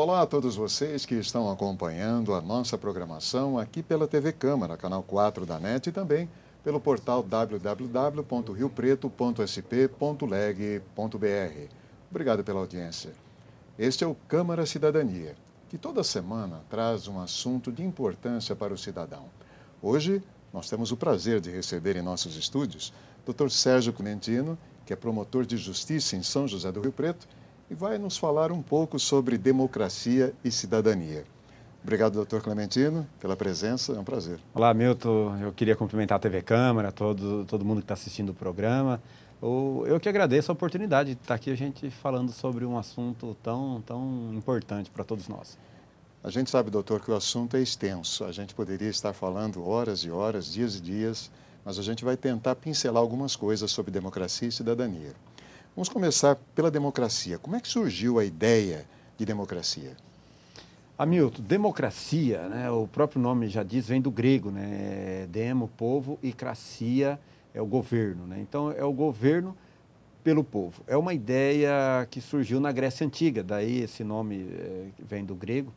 Olá a todos vocês que estão acompanhando a nossa programação aqui pela TV Câmara, canal 4 da NET e também pelo portal www.riopreto.sp.leg.br. Obrigado pela audiência. Este é o Câmara Cidadania, que toda semana traz um assunto de importância para o cidadão. Hoje, nós temos o prazer de receber em nossos estúdios Dr. Sérgio Clementino, que é promotor de justiça em São José do Rio Preto, e vai nos falar um pouco sobre democracia e cidadania. Obrigado, doutor Clementino, pela presença, é um prazer. Olá, Milton, eu queria cumprimentar a TV Câmara, todo mundo que está assistindo o programa. Eu que agradeço a oportunidade de estar aqui a gente falando sobre um assunto tão importante para todos nós. A gente sabe, doutor, que o assunto é extenso. A gente poderia estar falando horas e horas, dias e dias, mas a gente vai tentar pincelar algumas coisas sobre democracia e cidadania. Vamos começar pela democracia. Como é que surgiu a ideia de democracia? Hamilton, democracia, né, o próprio nome já diz, vem do grego, né, demo, povo, e cracia é o governo, né? Então é o governo pelo povo. É uma ideia que surgiu na Grécia Antiga, daí esse nome vem do grego,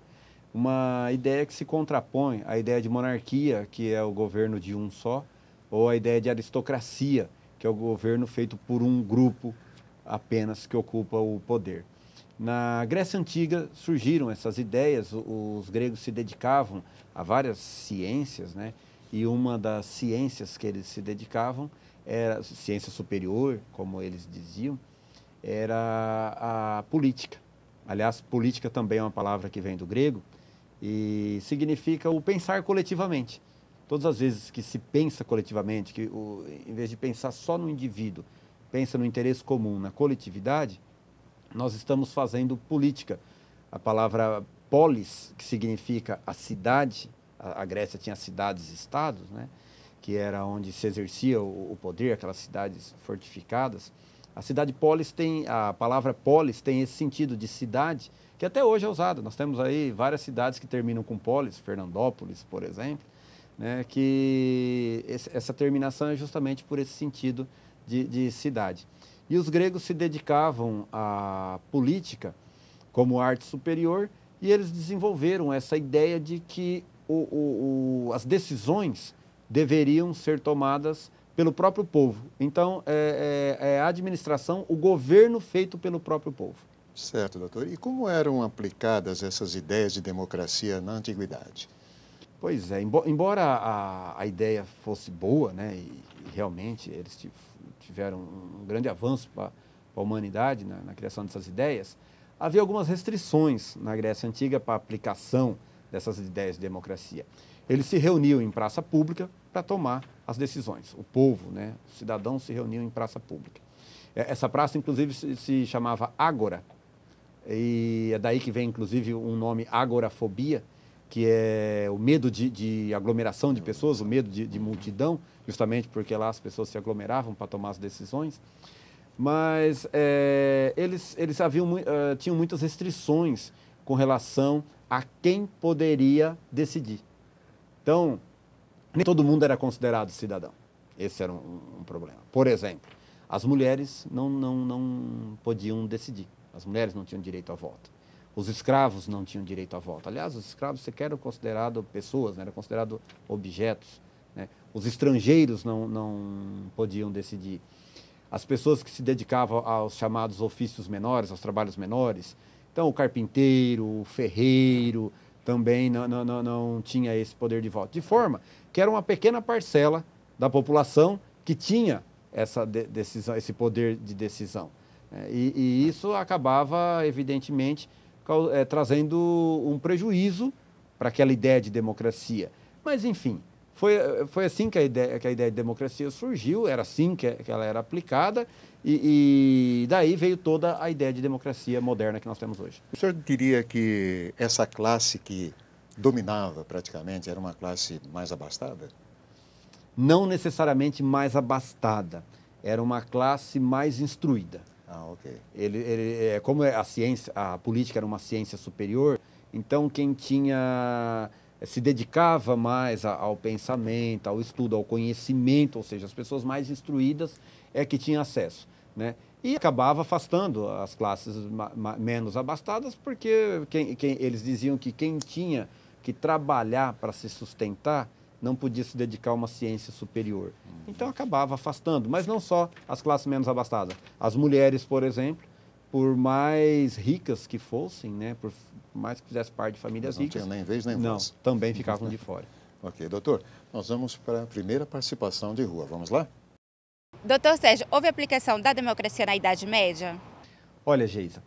uma ideia que se contrapõe à ideia de monarquia, que é o governo de um só, ou a ideia de aristocracia, que é o governo feito por um grupo apenas que ocupa o poder. Na Grécia Antiga surgiram essas ideias, os gregos se dedicavam a várias ciências, né? E uma das ciências que eles se dedicavam era ciência superior, como eles diziam, era a política. Aliás, política também é uma palavra que vem do grego e significa o pensar coletivamente. Todas as vezes que se pensa coletivamente, que em vez de pensar só no indivíduo, pensa no interesse comum, na coletividade, nós estamos fazendo política. A palavra polis, que significa a cidade, a Grécia tinha cidades e estados, né, que era onde se exercia o poder, aquelas cidades fortificadas. A cidade polis a palavra polis tem esse sentido de cidade, que até hoje é usada. Nós temos aí várias cidades que terminam com polis, Fernandópolis, por exemplo, né, que essa terminação é justamente por esse sentido de cidade. E os gregos se dedicavam à política como arte superior e eles desenvolveram essa ideia de que as decisões deveriam ser tomadas pelo próprio povo. Então, é a administração, o governo feito pelo próprio povo. Certo, doutor. E como eram aplicadas essas ideias de democracia na antiguidade? Pois é, embora a ideia fosse boa, né, e realmente eles tiveram um grande avanço para a humanidade na criação dessas ideias, havia algumas restrições na Grécia Antiga para a aplicação dessas ideias de democracia. Eles se reuniam em praça pública para tomar as decisões. O povo, né, os cidadãos se reuniam em praça pública. Essa praça, inclusive, se chamava Ágora, e é daí que vem, inclusive, um nome agorafobia, que é o medo de aglomeração de pessoas, o medo de multidão, justamente porque lá as pessoas se aglomeravam para tomar as decisões. Mas eles tinham muitas restrições com relação a quem poderia decidir. Então, nem todo mundo era considerado cidadão. Esse era um problema. Por exemplo, as mulheres não podiam decidir. As mulheres não tinham direito a voto. Os escravos não tinham direito a voto. Aliás, os escravos sequer eram considerados pessoas, né? Eram considerados objetos, né? Os estrangeiros não podiam decidir. As pessoas que se dedicavam aos chamados ofícios menores, aos trabalhos menores, então o carpinteiro, o ferreiro, também não tinha esse poder de voto. De forma que era uma pequena parcela da população que tinha esse poder de decisão. E isso acabava, evidentemente, trazendo um prejuízo para aquela ideia de democracia. Mas, enfim, foi assim que a ideia de democracia surgiu, era assim que ela era aplicada, e daí veio toda a ideia de democracia moderna que nós temos hoje. O senhor diria que essa classe que dominava praticamente era uma classe mais abastada? Não necessariamente mais abastada, era uma classe mais instruída. Ah, ok. Como a política era uma ciência superior, então quem se dedicava mais ao pensamento, ao estudo, ao conhecimento, ou seja, as pessoas mais instruídas que tinham acesso, né? e acabava afastando as classes menos abastadas, porque eles diziam que quem tinha que trabalhar para se sustentar não podia se dedicar a uma ciência superior. Então acabava afastando, mas não só as classes menos abastadas. As mulheres, por exemplo, por mais ricas que fossem, né, por mais que fizessem parte de famílias ricas, não tinham nem vez nem voz. Não, também ficavam de fora. Ok, doutor, nós vamos para a primeira participação de rua. Vamos lá? Doutor Sérgio, houve aplicação da democracia na Idade Média? Olha, Geisa,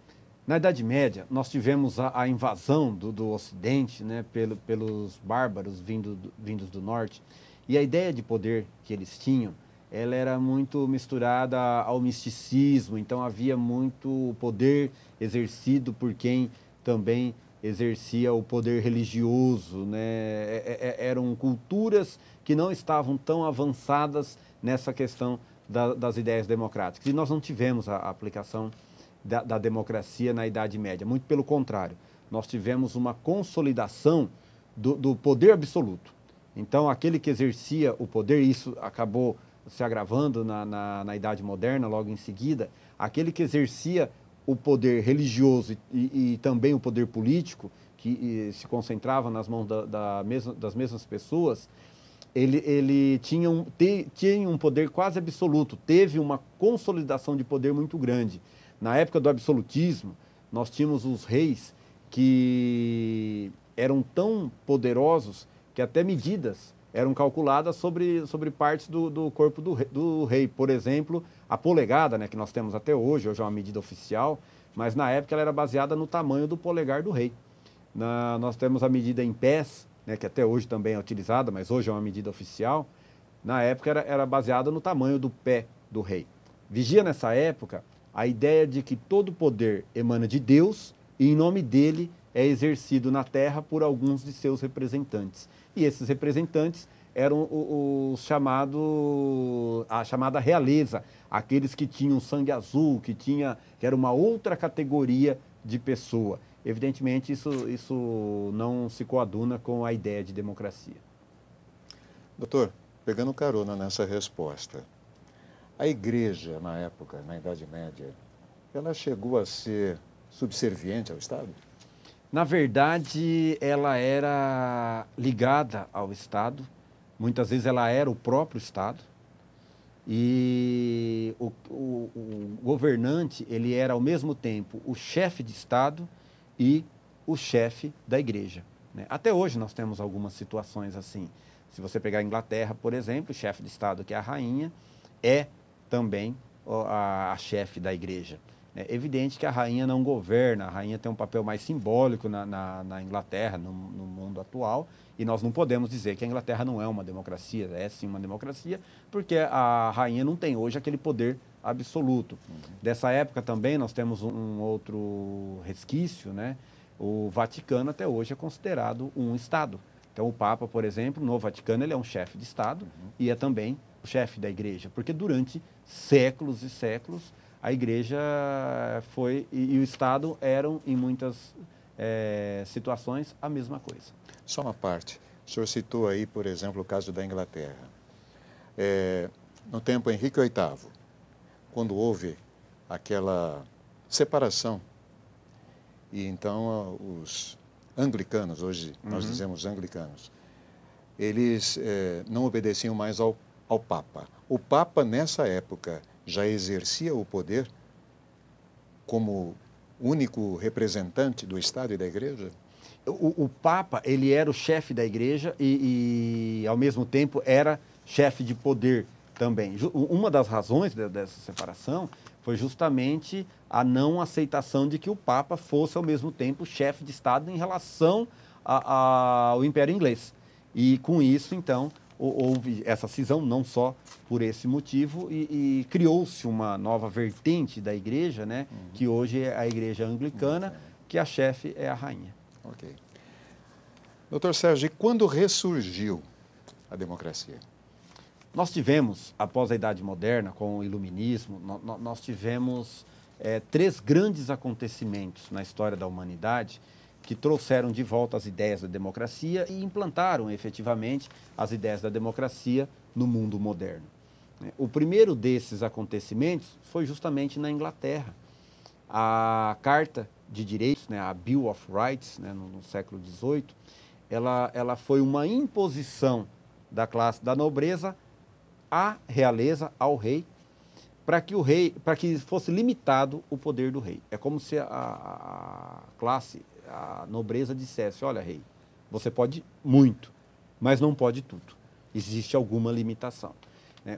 na Idade Média nós tivemos a invasão do Ocidente, né, pelos bárbaros vindos do Norte, e a ideia de poder que eles tinham, ela era muito misturada ao misticismo, então havia muito poder exercido por quem também exercia o poder religioso, né? Eram culturas que não estavam tão avançadas nessa questão das ideias democráticas. E nós não tivemos a aplicação da democracia na Idade Média. Muito pelo contrário, nós tivemos uma consolidação do poder absoluto. Então, aquele que exercia o poder, isso acabou se agravando na Idade Moderna, logo em seguida, aquele que exercia o poder religioso e também o poder político, que se concentrava nas mãos das mesmas pessoas, ele tinha um poder quase absoluto, teve uma consolidação de poder muito grande. Na época do absolutismo, nós tínhamos os reis que eram tão poderosos que até medidas eram calculadas sobre partes do corpo do rei. Por exemplo, a polegada, né, que nós temos até hoje é uma medida oficial, mas na época ela era baseada no tamanho do polegar do rei. Nós temos a medida em pés, né, que até hoje também é utilizada, mas hoje é uma medida oficial. Na época era baseada no tamanho do pé do rei. Vigia nessa época a ideia de que todo poder emana de Deus e em nome dele é exercido na terra por alguns de seus representantes. E esses representantes eram a chamada realeza, aqueles que tinham sangue azul, que era uma outra categoria de pessoa. Evidentemente, isso não se coaduna com a ideia de democracia. Doutor, pegando carona nessa resposta, a igreja, na época, na Idade Média, ela chegou a ser subserviente ao Estado? Na verdade, ela era ligada ao Estado, muitas vezes ela era o próprio Estado, e o governante, ele era ao mesmo tempo o chefe de Estado e o chefe da igreja, né? Até hoje nós temos algumas situações assim. Se você pegar a Inglaterra, por exemplo, o chefe de Estado, que é a rainha, é também a chefe da igreja. É evidente que a rainha não governa, a rainha tem um papel mais simbólico na Inglaterra, no mundo atual, e nós não podemos dizer que a Inglaterra não é uma democracia, é sim uma democracia, porque a rainha não tem hoje aquele poder absoluto. Dessa época também nós temos um outro resquício, né? O Vaticano até hoje é considerado um Estado. Então o Papa, por exemplo, no Vaticano, ele é um chefe de Estado e é também o chefe da igreja, porque durante séculos e séculos a igreja e o Estado eram, em muitas situações, a mesma coisa. Só uma parte. O senhor citou aí, por exemplo, o caso da Inglaterra. No tempo Henrique VIII, quando houve aquela separação, e então os anglicanos, hoje nós dizemos anglicanos, eles não obedeciam mais ao Papa. O Papa, nessa época, já exercia o poder como único representante do Estado e da Igreja? O Papa, ele era o chefe da Igreja e, ao mesmo tempo, era chefe de poder também. Uma das razões dessa separação foi justamente a não aceitação de que o Papa fosse, ao mesmo tempo, chefe de Estado em relação ao Império Inglês. E, com isso, então, houve essa cisão, não só por esse motivo, e criou-se uma nova vertente da igreja, né, que hoje é a igreja anglicana, que a chefe é a rainha. Ok. Doutor Sérgio, e quando ressurgiu a democracia? Nós tivemos, após a Idade Moderna, com o Iluminismo, nós tivemos 3 grandes acontecimentos na história da humanidade que trouxeram de volta as ideias da democracia e implantaram efetivamente as ideias da democracia no mundo moderno. O primeiro desses acontecimentos foi justamente na Inglaterra. A Carta de Direitos, né, a Bill of Rights, né, no século XVIII, ela foi uma imposição da classe da nobreza à realeza, ao rei, para que fosse limitado o poder do rei. É como se a classe, a nobreza dissesse: olha, rei, você pode muito, mas não pode tudo. Existe alguma limitação.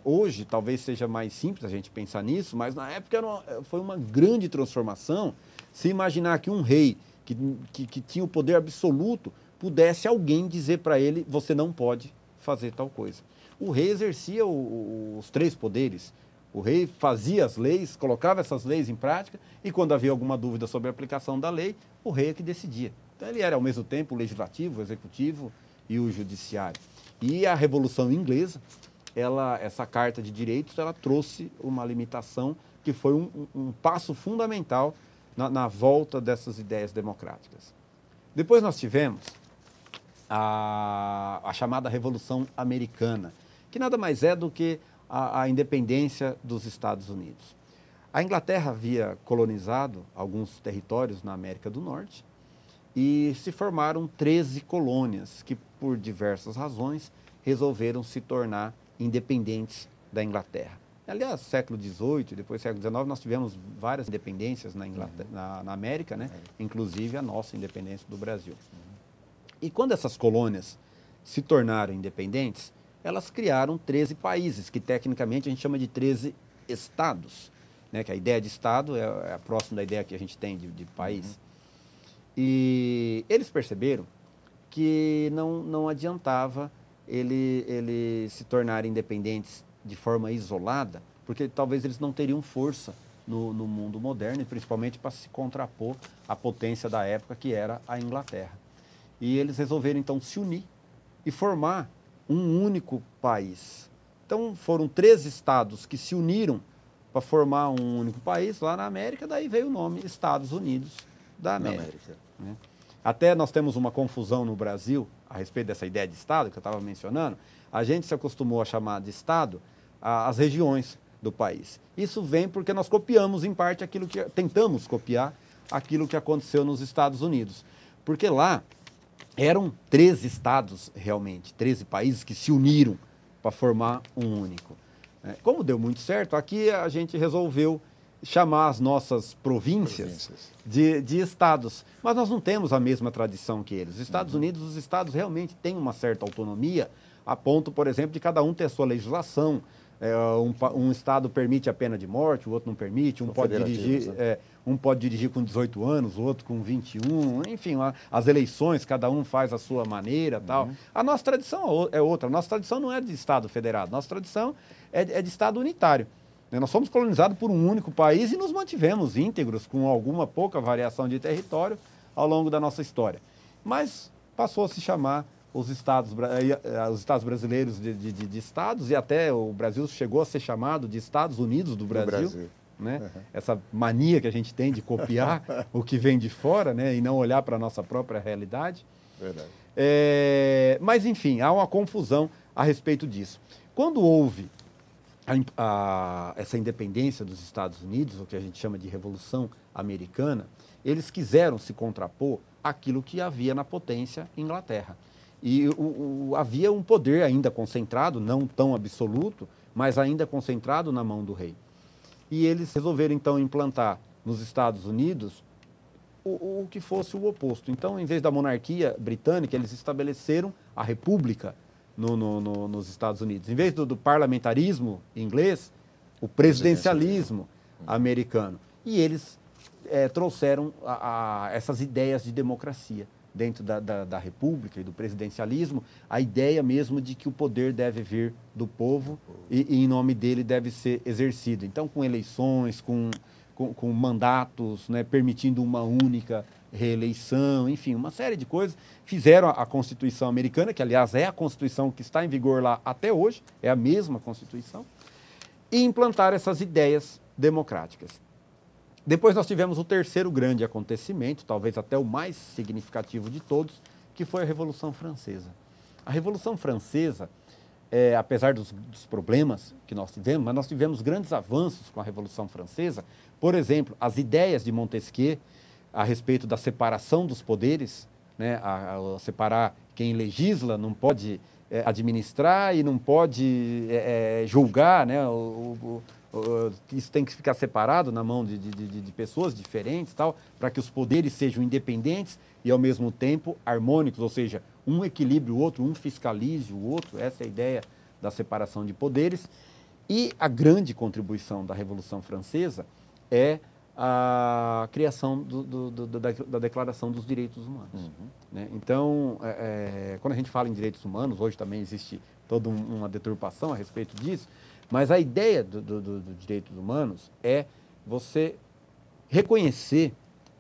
Hoje, talvez seja mais simples a gente pensar nisso, mas na época foi uma grande transformação se imaginar que um rei que tinha o poder absoluto pudesse alguém dizer para ele: você não pode fazer tal coisa. O rei exercia os três poderes. O rei fazia as leis, colocava essas leis em prática, e quando havia alguma dúvida sobre a aplicação da lei, o rei é que decidia. Então ele era ao mesmo tempo o legislativo, o executivo e o judiciário. E a Revolução Inglesa, essa Carta de Direitos, ela trouxe uma limitação que foi um passo fundamental na volta dessas ideias democráticas. Depois nós tivemos a chamada Revolução Americana, que nada mais é do que a independência dos Estados Unidos. A Inglaterra havia colonizado alguns territórios na América do Norte e se formaram 13 colônias que, por diversas razões, resolveram se tornar independentes da Inglaterra. Aliás, século XVIII e depois século XIX, nós tivemos várias independências na América, né? Inclusive a nossa independência do Brasil. E quando essas colônias se tornaram independentes, elas criaram 13 países, que tecnicamente a gente chama de 13 estados, né? Que a ideia de estado é próxima da ideia que a gente tem de país. E eles perceberam que não adiantava ele se tornarem independentes de forma isolada, porque talvez eles não teriam força no mundo moderno, e principalmente para se contrapor à potência da época, que era a Inglaterra. E eles resolveram, então, se unir e formar um único país. Então, foram 13 estados que se uniram para formar um único país lá na América, daí veio o nome Estados Unidos da América. Né? Até nós temos uma confusão no Brasil a respeito dessa ideia de Estado que eu estava mencionando. A gente se acostumou a chamar de Estado as regiões do país. Isso vem porque nós copiamos, em parte, tentamos copiar aquilo que aconteceu nos Estados Unidos. Porque lá eram 13 estados, realmente, 13 países que se uniram para formar um único. Como deu muito certo, aqui a gente resolveu chamar as nossas províncias de estados. Mas nós não temos a mesma tradição que eles. Os Estados Unidos, os estados realmente têm uma certa autonomia, a ponto, por exemplo, de cada um ter a sua legislação. Um estado permite a pena de morte, o outro não permite, um pode dirigir com 18 anos, o outro com 21, enfim, as eleições, cada um faz a sua maneira, tal. A nossa tradição é outra, a nossa tradição não é de Estado federado, nossa tradição é de Estado unitário. Nós fomos colonizados por um único país e nos mantivemos íntegros, com alguma pouca variação de território ao longo da nossa história. Mas passou a se chamar os estados brasileiros de estados, e até o Brasil chegou a ser chamado de Estados Unidos do Brasil. Né? Essa mania que a gente tem de copiar o que vem de fora, né? E não olhar para a nossa própria realidade. Verdade. Mas, enfim, há uma confusão a respeito disso. Quando houve essa independência dos Estados Unidos, o que a gente chama de Revolução Americana, eles quiseram se contrapor àquilo que havia na potência Inglaterra. E havia um poder ainda concentrado, não tão absoluto, mas ainda concentrado na mão do rei. E eles resolveram, então, implantar nos Estados Unidos o que fosse o oposto. Então, em vez da monarquia britânica, eles estabeleceram a república nos Estados Unidos. Em vez do parlamentarismo inglês, o presidencialismo americano. E eles trouxeram essas ideias de democracia. Dentro da república e do presidencialismo, a ideia mesmo de que o poder deve vir do povo e em nome dele deve ser exercido. Então, com eleições, com mandatos, né, permitindo uma única reeleição, enfim, uma série de coisas. Fizeram a Constituição americana, que, aliás, é a Constituição que está em vigor lá até hoje, é a mesma Constituição, e implantaram essas ideias democráticas. Depois nós tivemos o terceiro grande acontecimento, talvez até o mais significativo de todos, que foi a Revolução Francesa. A Revolução Francesa apesar dos problemas que nós tivemos, mas nós tivemos grandes avanços com a Revolução Francesa. Por exemplo, as ideias de Montesquieu a respeito da separação dos poderes, né, a separar quem legisla não pode administrar e não pode julgar, né, isso tem que ficar separado na mão de pessoas diferentes, tal, para que os poderes sejam independentes e, ao mesmo tempo, harmônicos, ou seja, um equilíbrio o outro, um fiscalize o outro. Essa é a ideia da separação de poderes. E a grande contribuição da Revolução Francesa é a criação da Declaração dos Direitos Humanos. Uhum. Né? Então, quando a gente fala em direitos humanos, hoje também existe toda uma deturpação a respeito disso, mas a ideia dos direitos humanos é você reconhecer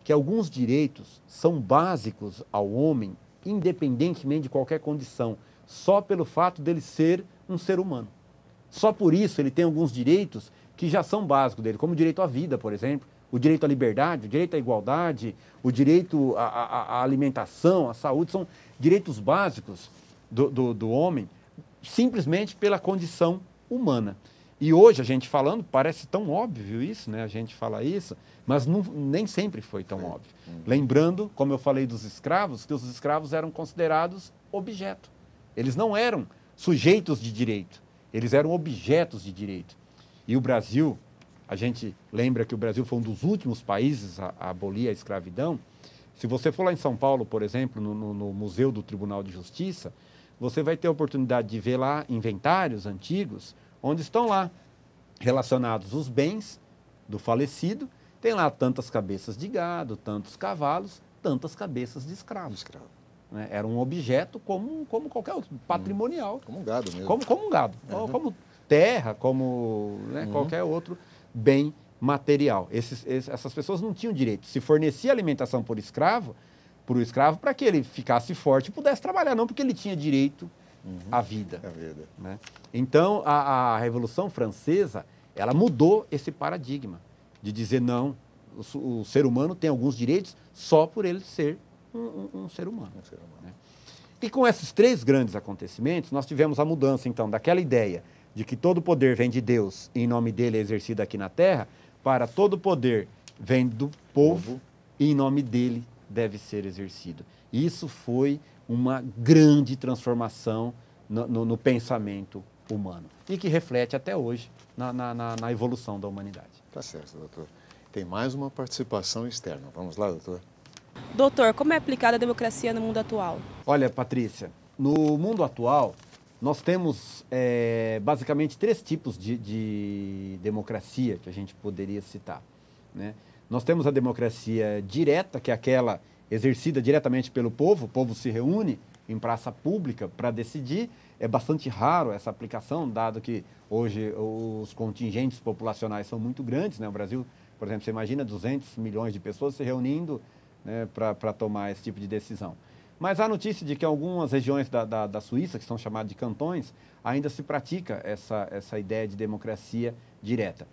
que alguns direitos são básicos ao homem, independentemente de qualquer condição, só pelo fato dele ser um ser humano. Só por isso ele tem alguns direitos que já são básicos dele, como o direito à vida, por exemplo, o direito à liberdade, o direito à igualdade, o direito à alimentação, à saúde, são direitos básicos do homem, simplesmente pela condição humana. E hoje a gente falando, parece tão óbvio isso, né? A gente fala isso, mas nem sempre foi tão óbvio. Lembrando, como eu falei dos escravos, que os escravos eram considerados objeto. Eles não eram sujeitos de direito, eles eram objetos de direito. E o Brasil, a gente lembra que o Brasil foi um dos últimos países a abolir a escravidão. Se você for lá em São Paulo, por exemplo, no Museu do Tribunal de Justiça, você vai ter a oportunidade de ver lá inventários antigos, onde estão lá relacionados os bens do falecido. Tem lá tantas cabeças de gado, tantos cavalos, tantas cabeças de escravos. Né? Era um objeto como qualquer outro, patrimonial. Como um gado mesmo. Como um gado, como terra, como qualquer outro bem material. Essas pessoas não tinham direito. Se fornecia alimentação para o escravo para que ele ficasse forte e pudesse trabalhar, não porque ele tinha direito à vida. Né? Então, a Revolução Francesa, ela mudou esse paradigma de dizer, não, o ser humano tem alguns direitos só por ele ser um ser humano. Né? E com esses três grandes acontecimentos, nós tivemos a mudança, então, daquela ideia de que todo poder vem de Deus e em nome dele é exercido aqui na terra, para todo poder vem do povo e em nome dele deve ser exercido. Isso foi uma grande transformação no pensamento humano e que reflete até hoje na evolução da humanidade. Tá certo, doutor. Tem mais uma participação externa. Vamos lá, doutor? Doutor, como é aplicada a democracia no mundo atual? Olha, Patrícia, no mundo atual, nós temos basicamente três tipos de democracia que a gente poderia citar. Né? Nós temos a democracia direta, que é aquela exercida diretamente pelo povo. O povo se reúne em praça pública para decidir. É bastante raro essa aplicação, dado que hoje os contingentes populacionais são muito grandes. Né? O Brasil, por exemplo, você imagina 200 milhões de pessoas se reunindo, né, para tomar esse tipo de decisão. Mas há notícia de que em algumas regiões da Suíça, que são chamadas de cantões, ainda se pratica essa ideia de democracia direta.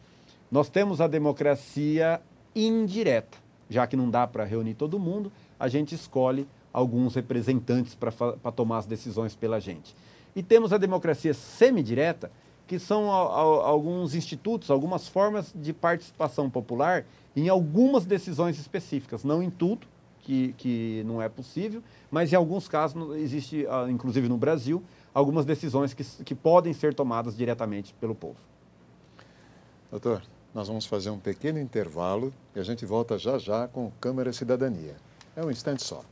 Nós temos a democracia indireta, já que não dá para reunir todo mundo, a gente escolhe alguns representantes para tomar as decisões pela gente. E temos a democracia semidireta, que são alguns institutos, algumas formas de participação popular em algumas decisões específicas, não em tudo, que não é possível, mas em alguns casos existe, inclusive no Brasil, algumas decisões que podem ser tomadas diretamente pelo povo. Doutor, nós vamos fazer um pequeno intervalo e a gente volta já já com o Câmara Cidadania. É um instante só.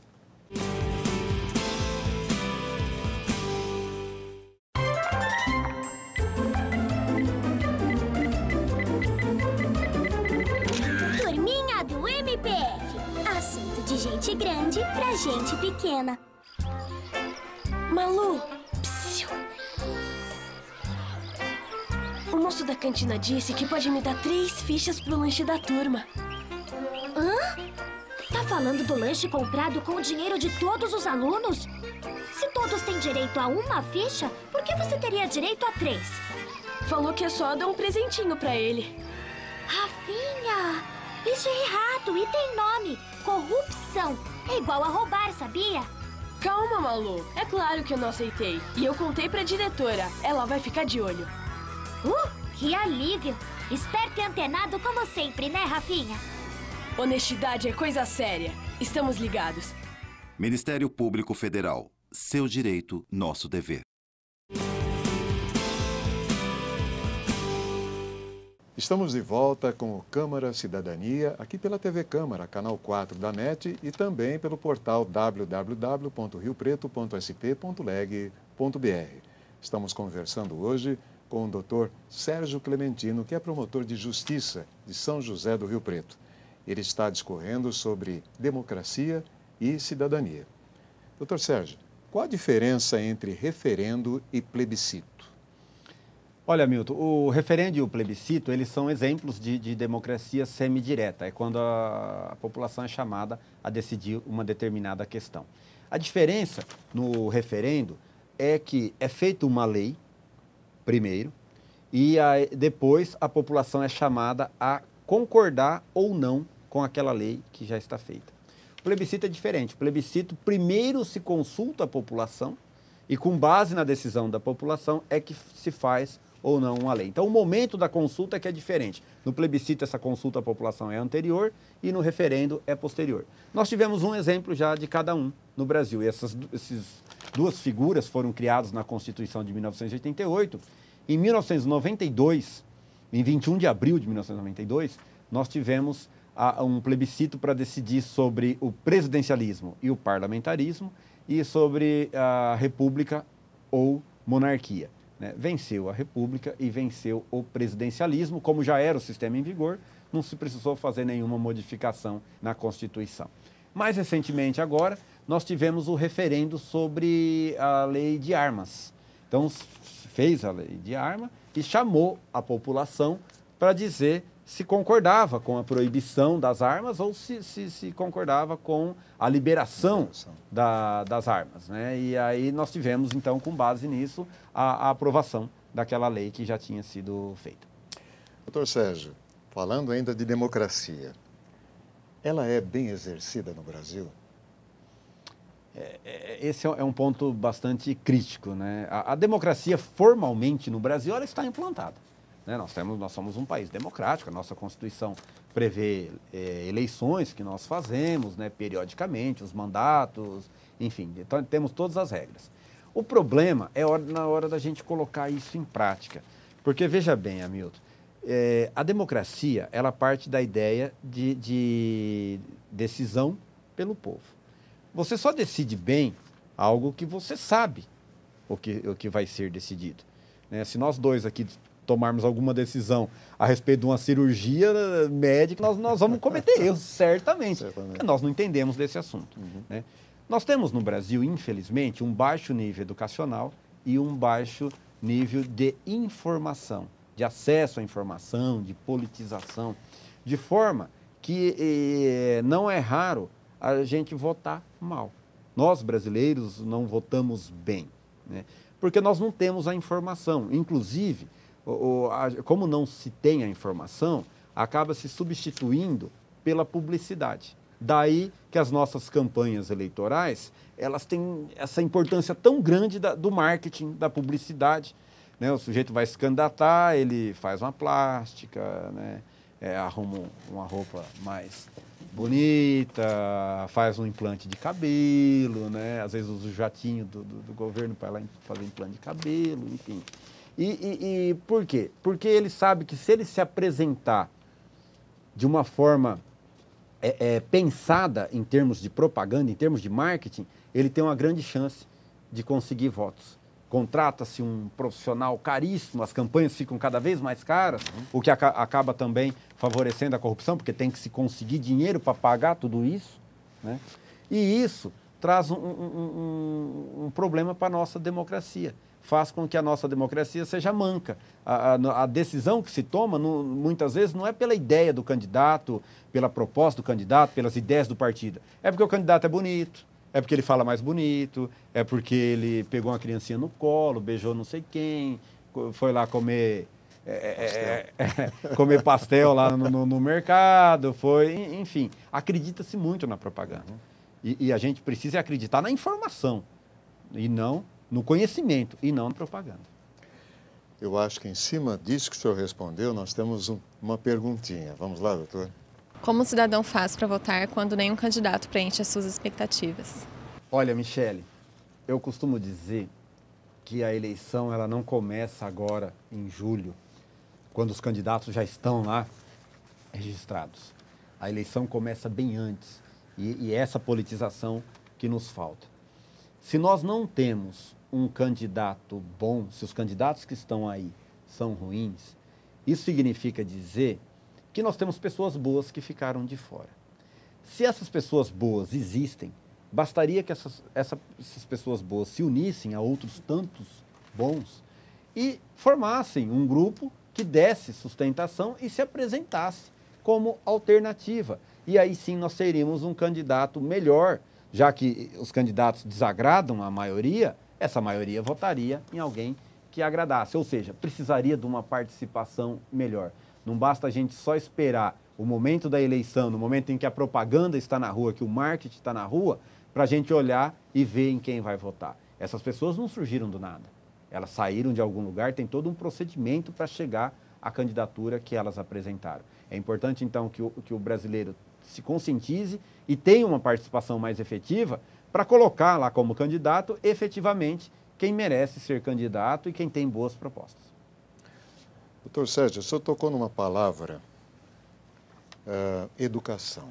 Turminha do MPF. Assunto de gente grande pra gente pequena. Malu! Psiu. O moço da cantina disse que pode me dar 3 fichas pro lanche da turma. Hã? Tá falando do lanche comprado com o dinheiro de todos os alunos? Se todos têm direito a uma ficha, por que você teria direito a 3? Falou que é só dar um presentinho pra ele. Rafinha, isso é errado e tem nome. Corrupção. É igual a roubar, sabia? Calma, Malu. É claro que eu não aceitei. E eu contei pra diretora. Ela vai ficar de olho. Que alívio. Esperto e antenado como sempre, né, Rafinha? Honestidade é coisa séria. Estamos ligados. Ministério Público Federal. Seu direito, nosso dever. Estamos de volta com o Câmara Cidadania, aqui pela TV Câmara, canal 4 da NET e também pelo portal www.riopreto.sp.leg.br. Estamos conversando hoje com o Dr. Sérgio Clementino, que é promotor de Justiça de São José do Rio Preto. Ele está discorrendo sobre democracia e cidadania. Dr. Sérgio, qual a diferença entre referendo e plebiscito? Olha, Milton, o referendo e o plebiscito, eles são exemplos de democracia semidireta. É quando a população é chamada a decidir uma determinada questão. A diferença no referendo é que é feita uma lei, primeiro, e depois a população é chamada a concordar ou não com aquela lei que já está feita. O plebiscito é diferente. O plebiscito, primeiro se consulta a população e, com base na decisão da população, é que se faz ou não uma lei. Então, o momento da consulta é que é diferente. No plebiscito, essa consulta à população é anterior e no referendo é posterior. Nós tivemos um exemplo já de cada um no Brasil. E essas duas figuras foram criadas na Constituição de 1988. Em 1992, em 21 de abril de 1992, nós tivemos um plebiscito para decidir sobre o presidencialismo e o parlamentarismo e sobre a república ou monarquia. Venceu a república e venceu o presidencialismo, como já era o sistema em vigor, não se precisou fazer nenhuma modificação na Constituição. Mais recentemente agora, nós tivemos o referendo sobre a lei de armas. Então, fez a lei de arma e chamou a população para dizer se concordava com a proibição das armas ou se concordava com a liberação das armas. E aí nós tivemos, então, com base nisso, a aprovação daquela lei que já tinha sido feita. Doutor Sérgio, falando ainda de democracia, ela é bem exercida no Brasil? Esse é um ponto bastante crítico. A democracia, formalmente, no Brasil, ela está implantada. Nós somos um país democrático, a nossa Constituição prevê eleições que nós fazemos periodicamente, os mandatos, enfim, então, temos todas as regras. O problema é na hora da gente colocar isso em prática, porque veja bem, Hamilton, a democracia ela parte da ideia de decisão pelo povo. Você só decide bem algo que você sabe o que vai ser decidido. Se nós dois aqui tomarmos alguma decisão a respeito de uma cirurgia médica, nós vamos cometer erros, certamente. Porque nós não entendemos desse assunto. Nós temos no Brasil, infelizmente, um baixo nível educacional e um baixo nível de informação, de acesso à informação, de politização, de forma que não é raro a gente votar mal. Nós, brasileiros, não votamos bem, porque nós não temos a informação. Inclusive, como não se tem a informação, acaba se substituindo pela publicidade. Daí que as nossas campanhas eleitorais, elas têm essa importância tão grande do marketing, da publicidade. O sujeito vai se candidatar, ele faz uma plástica, arruma uma roupa mais bonita, faz um implante de cabelo, às vezes usa o jatinho do governo para lá fazer implante de cabelo, enfim. E por quê? Porque ele sabe que se ele se apresentar de uma forma pensada em termos de propaganda, em termos de marketing, ele tem uma grande chance de conseguir votos. Contrata-se um profissional caríssimo, as campanhas ficam cada vez mais caras, o que acaba também favorecendo a corrupção, porque tem que se conseguir dinheiro para pagar tudo isso. E isso traz um problema para a nossa democracia. Faz com que a nossa democracia seja manca. A decisão que se toma, muitas vezes, não é pela ideia do candidato, pela proposta do candidato, pelas ideias do partido. É porque o candidato é bonito, é porque ele fala mais bonito, é porque ele pegou uma criancinha no colo, beijou não sei quem, foi lá comer pastel lá no mercado, enfim, acredita-se muito na propaganda. E a gente precisa acreditar na informação, e não no conhecimento, e não na propaganda. Eu acho que em cima disso que o senhor respondeu, nós temos uma perguntinha. Vamos lá, doutor? Como o cidadão faz para votar quando nenhum candidato preenche as suas expectativas? Olha, Michele, eu costumo dizer que a eleição ela não começa agora em julho, quando os candidatos já estão lá registrados. A eleição começa bem antes, e essa politização que nos falta. Se nós não temos um candidato bom, se os candidatos que estão aí são ruins, isso significa dizer que nós temos pessoas boas que ficaram de fora. Se essas pessoas boas existem, bastaria que essas pessoas boas se unissem a outros tantos bons e formassem um grupo que desse sustentação e se apresentasse como alternativa. E aí sim nós teríamos um candidato melhor, já que os candidatos desagradam a maioria, essa maioria votaria em alguém que agradasse. Ou seja, precisaria de uma participação melhor. Não basta a gente só esperar o momento da eleição, no momento em que a propaganda está na rua, que o marketing está na rua, para a gente olhar e ver em quem vai votar. Essas pessoas não surgiram do nada. Elas saíram de algum lugar, tem todo um procedimento para chegar à candidatura que elas apresentaram. É importante, então, que o brasileiro se conscientize e tenha uma participação mais efetiva para colocar lá como candidato, efetivamente, quem merece ser candidato e quem tem boas propostas. Doutor Sérgio, o senhor tocou numa palavra, educação.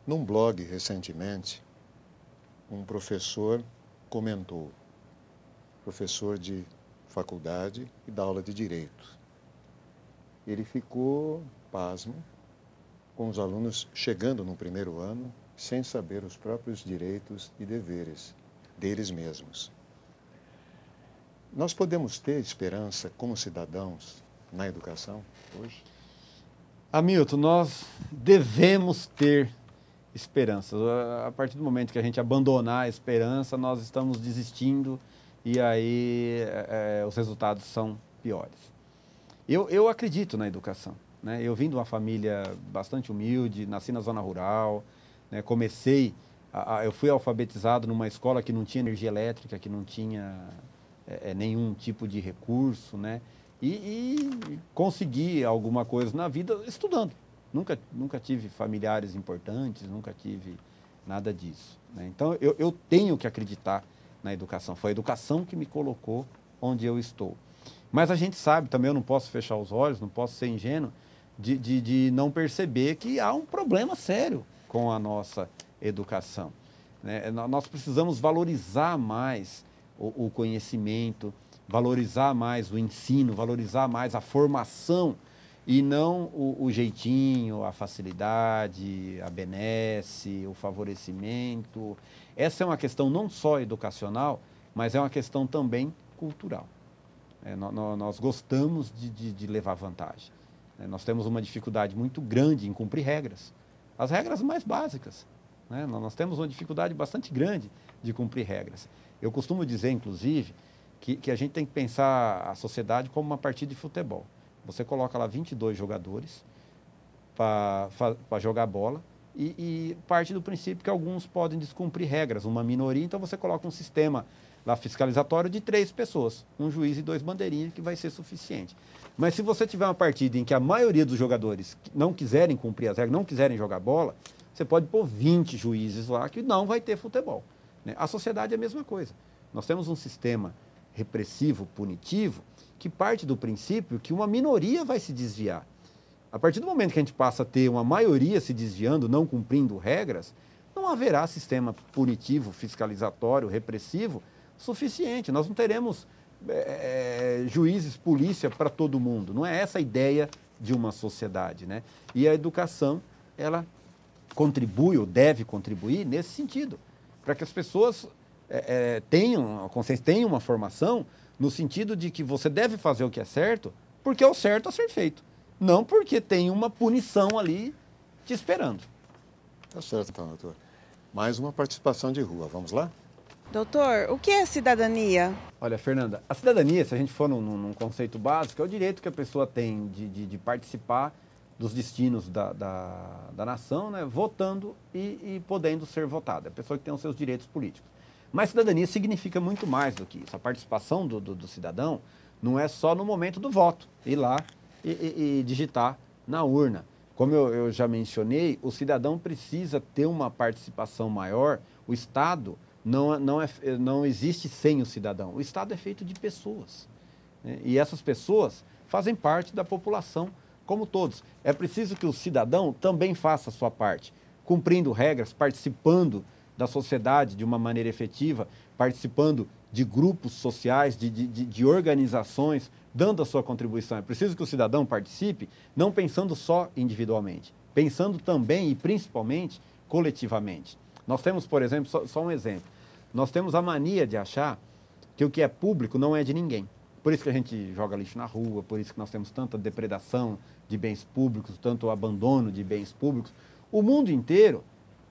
Num blog, recentemente, um professor comentou, professor de faculdade e da aula de Direito. Ele ficou pasmo com os alunos chegando no primeiro ano sem saber os próprios direitos e deveres deles mesmos. Nós podemos ter esperança como cidadãos na educação hoje? Hamilton, nós devemos ter esperança. A partir do momento que a gente abandonar a esperança, nós estamos desistindo e aí os resultados são piores. Eu acredito na educação, né? Eu vim de uma família bastante humilde, nasci na zona rural, né? Eu fui alfabetizado numa escola que não tinha energia elétrica, que não tinha nenhum tipo de recurso, né? E consegui alguma coisa na vida estudando. Nunca tive familiares importantes, nunca tive nada disso, né? Então, eu tenho que acreditar na educação. Foi a educação que me colocou onde eu estou. Mas a gente sabe, também eu não posso fechar os olhos, não posso ser ingênuo, de não perceber que há um problema sério com a nossa educação, né? Nós precisamos valorizar mais o conhecimento, valorizar mais o ensino, valorizar mais a formação e não o jeitinho, a facilidade, a benesse, o favorecimento. Essa é uma questão não só educacional, mas é uma questão também cultural. Nós gostamos de levar vantagem. Nós temos uma dificuldade muito grande em cumprir regras, as regras mais básicas, né? Nós temos uma dificuldade bastante grande de cumprir regras. Eu costumo dizer, inclusive, que a gente tem que pensar a sociedade como uma partida de futebol. Você coloca lá 22 jogadores para jogar bola e parte do princípio que alguns podem descumprir regras, uma minoria, então você coloca um sistema lá fiscalizatório de 3 pessoas, um juiz e 2 bandeirinhas, que vai ser suficiente. Mas se você tiver uma partida em que a maioria dos jogadores não quiserem cumprir as regras, não quiserem jogar bola, você pode pôr 20 juízes lá que não vai ter futebol, né? A sociedade é a mesma coisa. Nós temos um sistema repressivo, punitivo, que parte do princípio que uma minoria vai se desviar. A partir do momento que a gente passa a ter uma maioria se desviando, não cumprindo regras, não haverá sistema punitivo, fiscalizatório, repressivo suficiente. Nós não teremos juízes, polícia para todo mundo. Não é essa a ideia de uma sociedade, né? E a educação, ela contribui ou deve contribuir nesse sentido, para que as pessoas tenham a consciência, tenham uma formação no sentido de que você deve fazer o que é certo, porque é o certo a ser feito, não porque tem uma punição ali te esperando. Tá certo, então, doutor. Mais uma participação de rua. Vamos lá? Doutor, o que é cidadania? Olha, Fernanda, a cidadania, se a gente for num conceito básico, é o direito que a pessoa tem de participar dos destinos da nação, né, votando e podendo ser votada. É a pessoa que tem os seus direitos políticos. Mas cidadania significa muito mais do que isso. A participação do cidadão não é só no momento do voto, ir lá e digitar na urna. Como eu já mencionei, o cidadão precisa ter uma participação maior. O Estado não existe sem o cidadão. O Estado é feito de pessoas, né? E essas pessoas fazem parte da população como todos. É preciso que o cidadão também faça a sua parte, cumprindo regras, participando da sociedade de uma maneira efetiva, participando de grupos sociais, de organizações, dando a sua contribuição. É preciso que o cidadão participe, não pensando só individualmente, pensando também e principalmente coletivamente. Nós temos, por exemplo, só um exemplo, nós temos a mania de achar que o que é público não é de ninguém. Por isso que a gente joga lixo na rua, por isso que nós temos tanta depredação de bens públicos, tanto abandono de bens públicos. O mundo inteiro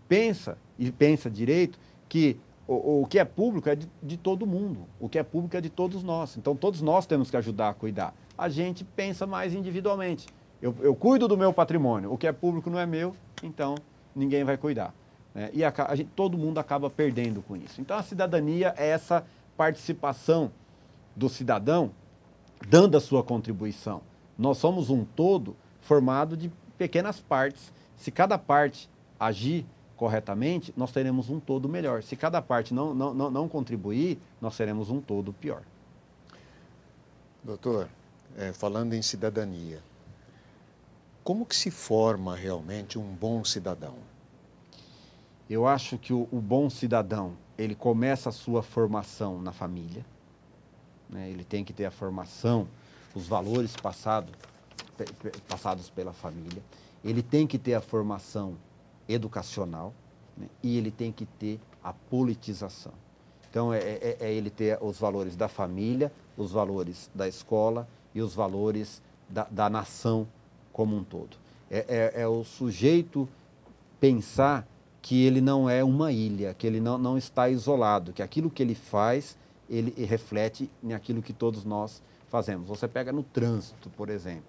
pensa, e pensa direito, que o que é público é de todo mundo, o que é público é de todos nós. Então, todos nós temos que ajudar a cuidar. A gente pensa mais individualmente. Eu cuido do meu patrimônio, o que é público não é meu, então ninguém vai cuidar, né? E todo mundo acaba perdendo com isso. Então, a cidadania é essa participação do cidadão dando a sua contribuição. Nós somos um todo formado de pequenas partes. Se cada parte agir corretamente, nós teremos um todo melhor. Se cada parte não contribuir, nós seremos um todo pior. Doutor, falando em cidadania, como que se forma realmente um bom cidadão? Eu acho que o bom cidadão, ele começa a sua formação na família, né? Ele tem que ter a formação, os valores passados pela família. Ele tem que ter a formação educacional, né? E ele tem que ter a politização. Então, é ele ter os valores da família, os valores da escola e os valores da nação como um todo. É o sujeito pensar que ele não é uma ilha, que ele não está isolado, que aquilo que ele faz, ele reflete naquilo que todos nós fazemos. Você pega no trânsito, por exemplo.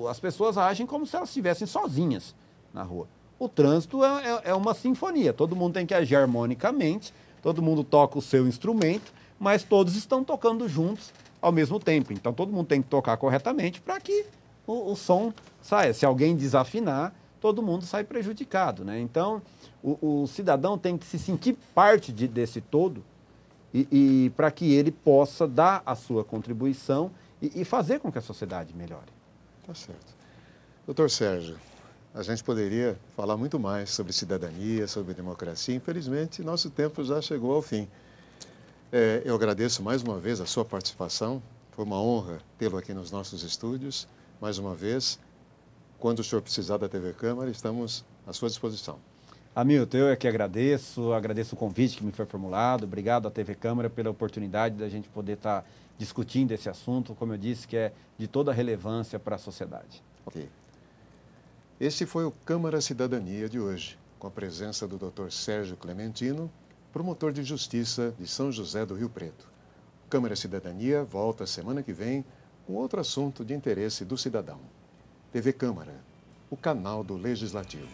As pessoas agem como se elas estivessem sozinhas na rua. O trânsito é uma sinfonia, todo mundo tem que agir harmonicamente, todo mundo toca o seu instrumento, mas todos estão tocando juntos ao mesmo tempo. Então, todo mundo tem que tocar corretamente para que o som saia. Se alguém desafinar, todo mundo sai prejudicado, né? Então, o cidadão tem que se sentir parte desse todo e para que ele possa dar a sua contribuição e fazer com que a sociedade melhore. Tá certo. Doutor Sérgio, a gente poderia falar muito mais sobre cidadania, sobre democracia. Infelizmente, nosso tempo já chegou ao fim. Eu agradeço mais uma vez a sua participação. Foi uma honra tê-lo aqui nos nossos estúdios. Mais uma vez, quando o senhor precisar da TV Câmara, estamos à sua disposição. Hamilton, eu é que agradeço o convite que me foi formulado. Obrigado à TV Câmara pela oportunidade da gente poder estar discutindo esse assunto, como eu disse, que é de toda relevância para a sociedade. Ok. Este foi o Câmara Cidadania de hoje, com a presença do Dr. Sérgio Clementino, promotor de justiça de São José do Rio Preto. O Câmara Cidadania volta semana que vem com outro assunto de interesse do cidadão. TV Câmara, o canal do Legislativo.